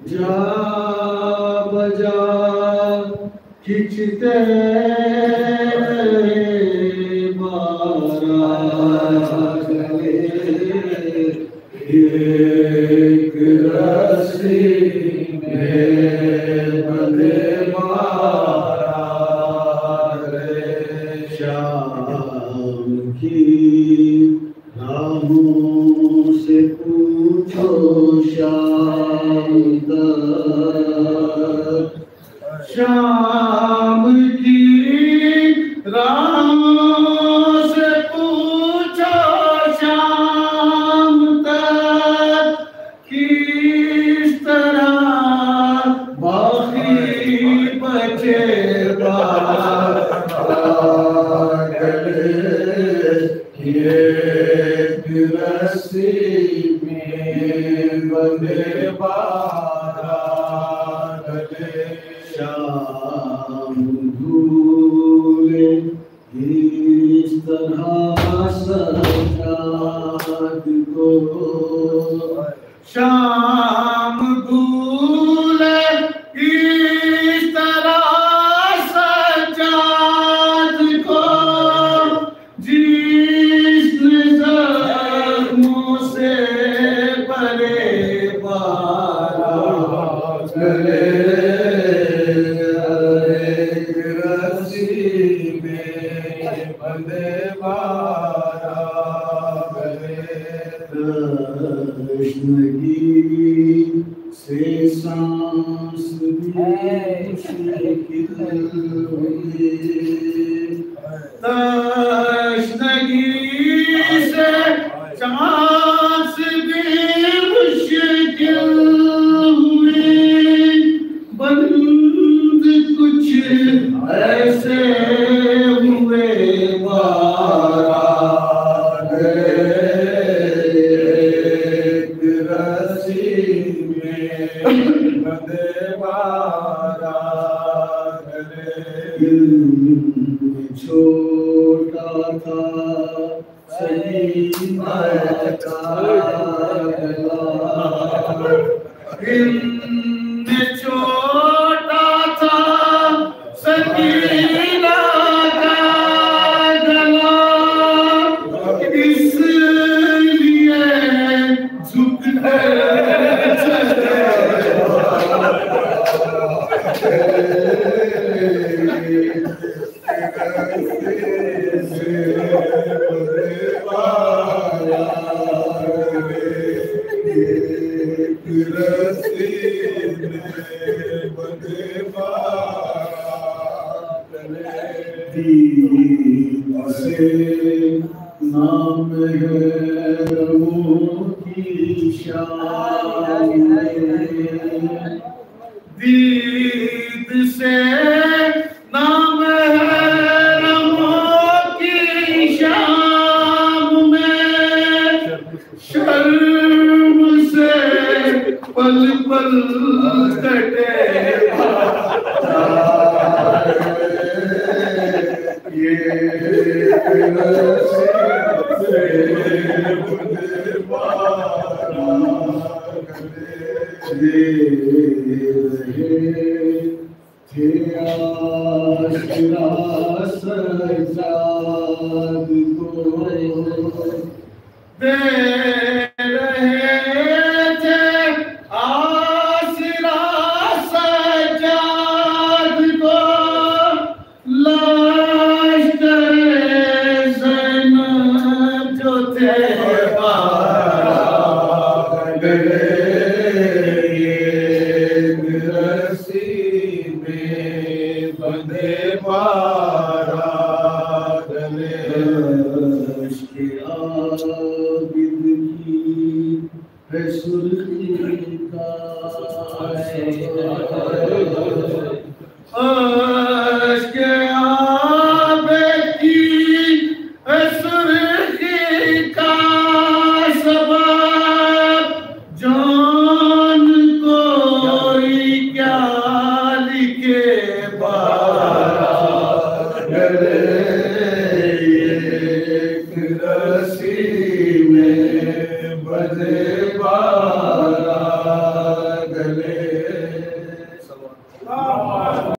जा बजा खिंचते मारा गले एक रस्सी में बंधे मारा गले। शाम की राहों से पूछो शाम तक, शाम की राहों से पूछो शाम तक, किस तरह बाकी बचे एक रस्सी में बंधे बारा गले। शाम भूले इस तरह सजाद को, शाम भूले इस तरह सजाद को, जिसने जख्मों से भरे बारा गले। एक रस्सी में बंधे बारा गले। तश्नगी से सांस भी मुश्किल हुई, तश्नगी से सांस भी मुश्किल हुई, बंद कुछ ऐसे हुए बारा गले। एक रस्सी में बंधे बारा गले। छोटा था सलीमा का गला, छोटा था सलीमा का गला, इसलिए झुकने नाम है रमों की शान, दीद से नाम है रमों की शाम में, शर्म से पल पल कटे सजाद को दे रहे थे आसरा सजाद को, लाश ज़ैनब जो थे बारा गले। एक रस्सी में बंधे बारा गले। इश्क़े आबिद की है सुर्ख़ी का, इश्क़े आबिद की है सुर्ख़ी का सबब, जान कोई क्या लिखे बारा गले। एक रस्सी में बंधे बारा ला